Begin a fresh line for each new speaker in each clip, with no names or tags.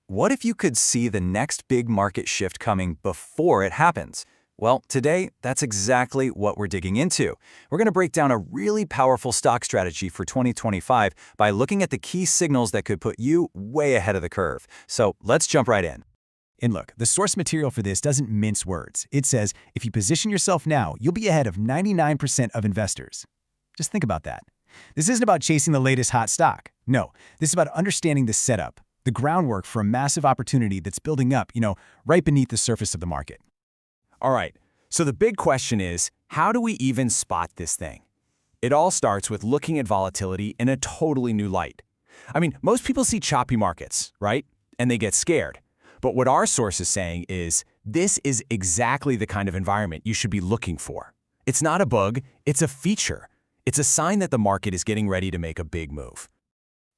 what if you could see the next big market shift coming before it happens? Well, today, that's exactly what we're digging into. We're going to break down a really powerful stock strategy for 2025 by looking at the key signals that could put you way ahead of the curve. So let's jump right in.
And look, the source material for this doesn't mince words. It says, if you position yourself now, you'll be ahead of 99% of investors. Just think about that. This isn't about chasing the latest hot stock. No, this is about understanding the setup, the groundwork for a massive opportunity that's building up, right beneath the surface of the market.
All right, so the big question is, how do we even spot this thing? It all starts with looking at volatility in a totally new light. I mean, most people see choppy markets, right? And they get scared. But what our source is saying is, this is exactly the kind of environment you should be looking for. It's not a bug, it's a feature. It's a sign that the market is getting ready to make a big move.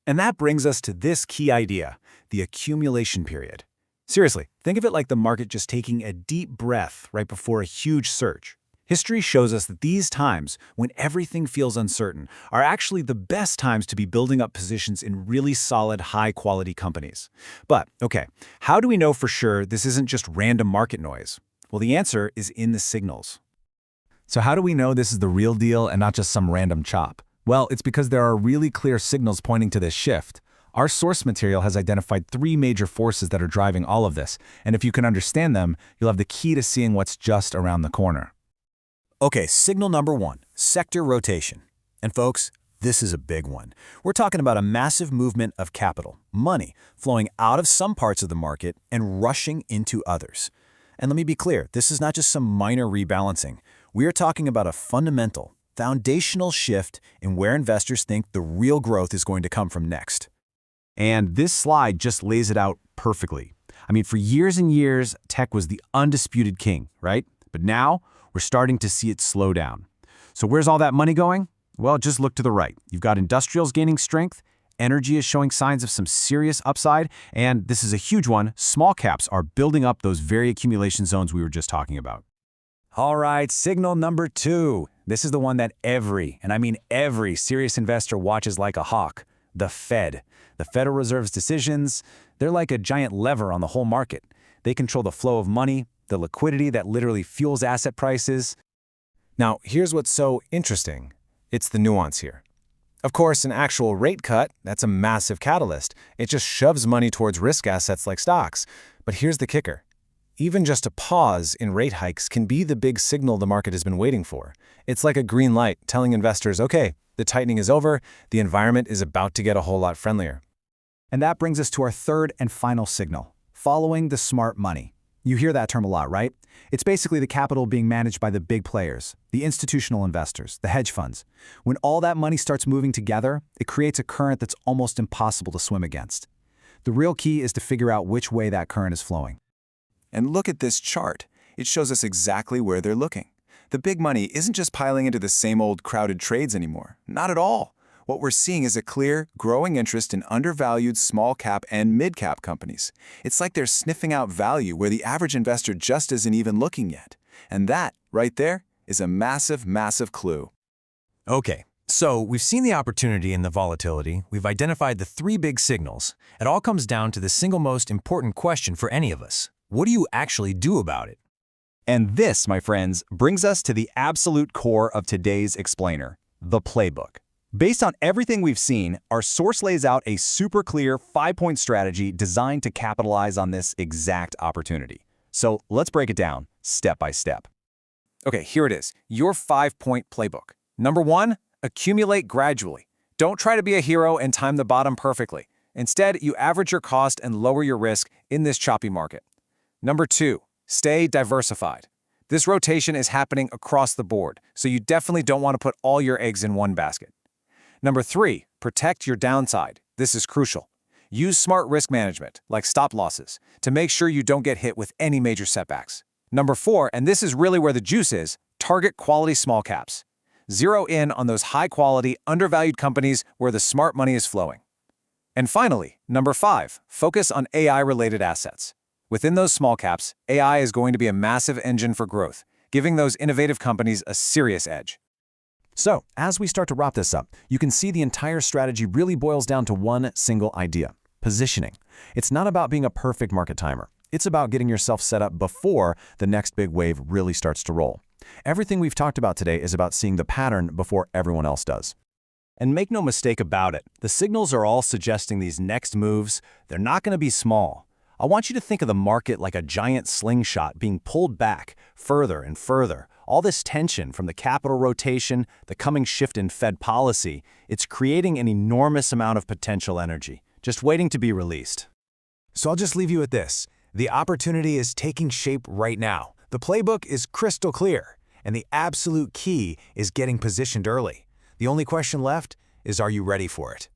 And that brings us to this key idea, the accumulation period. Seriously, think of it like the market just taking a deep breath right before a huge surge. History shows us that these times, when everything feels uncertain, are actually the best times to be building up positions in really solid, high-quality companies. But, okay, how do we know for sure this isn't just random market noise? Well, the answer is in the signals.
So how do we know this is the real deal and not just some random chop? Well, it's because there are really clear signals pointing to this shift. Our source material has identified 3 major forces that are driving all of this, and if you can understand them, you'll have the key to seeing what's just around the corner.
Okay, signal number 1, sector rotation. And folks, this is a big one. We're talking about a massive movement of capital, money, flowing out of some parts of the market and rushing into others. And let me be clear, this is not just some minor rebalancing. We are talking about a fundamental, foundational shift in where investors think the real growth is going to come from next.
And this slide just lays it out perfectly. I mean, for years and years, tech was the undisputed king, right? But now, we're starting to see it slow down. So where's all that money going? Well, just look to the right. You've got industrials gaining strength, energy is showing signs of some serious upside, and this is a huge one, small caps are building up those very accumulation zones we were just talking about.
All right, signal number 2. This is the one that every, and I mean every, serious investor watches like a hawk. The Fed. The Federal Reserve's decisions, they're like a giant lever on the whole market. They control the flow of money, the liquidity that literally fuels asset prices.
Now, here's what's so interesting. It's the nuance here. Of course, an actual rate cut, that's a massive catalyst. It just shoves money towards risk assets like stocks. But here's the kicker. Even just a pause in rate hikes can be the big signal the market has been waiting for. It's like a green light telling investors, okay, the tightening is over, the environment is about to get a whole lot friendlier.
And that brings us to our third and final signal, following the smart money. You hear that term a lot, right? It's basically the capital being managed by the big players, the institutional investors, the hedge funds. When all that money starts moving together, it creates a current that's almost impossible to swim against. The real key is to figure out which way that current is flowing.
And look at this chart. It shows us exactly where they're looking. The big money isn't just piling into the same old crowded trades anymore. Not at all. What we're seeing is a clear, growing interest in undervalued small-cap and mid-cap companies. It's like they're sniffing out value where the average investor just isn't even looking yet. And that, right there, is a massive, massive clue.
Okay, so we've seen the opportunity in the volatility, we've identified the 3 big signals. It all comes down to the single most important question for any of us. What do you actually do about it?
And this, my friends, brings us to the absolute core of today's explainer, the playbook. Based on everything we've seen, our source lays out a super clear 5-point strategy designed to capitalize on this exact opportunity. So let's break it down step by step.
Okay, here it is, your 5-point playbook. Number 1, accumulate gradually. Don't try to be a hero and time the bottom perfectly. Instead, you average your cost and lower your risk in this choppy market. Number 2, stay diversified. This rotation is happening across the board, so you definitely don't want to put all your eggs in one basket. Number 3, protect your downside. This is crucial. Use smart risk management, like stop losses, to make sure you don't get hit with any major setbacks. Number 4, and this is really where the juice is, target quality small caps. Zero in on those high-quality, undervalued companies where the smart money is flowing. And finally, number 5, focus on AI-related assets. Within those small caps, AI is going to be a massive engine for growth, giving those innovative companies a serious edge.
So, as we start to wrap this up, you can see the entire strategy really boils down to one single idea.
positioning. It's not about being a perfect market timer. It's about getting yourself set up before the next big wave really starts to roll. Everything we've talked about today is about seeing the pattern before everyone else does.
And make no mistake about it, the signals are all suggesting these next moves, they're not going to be small. I want you to think of the market like a giant slingshot being pulled back further and further. All this tension from the capital rotation, the coming shift in Fed policy, it's creating an enormous amount of potential energy, just waiting to be released.
So I'll just leave you with this. The opportunity is taking shape right now. The playbook is crystal clear, and the absolute key is getting positioned early. The only question left is, are you ready for it?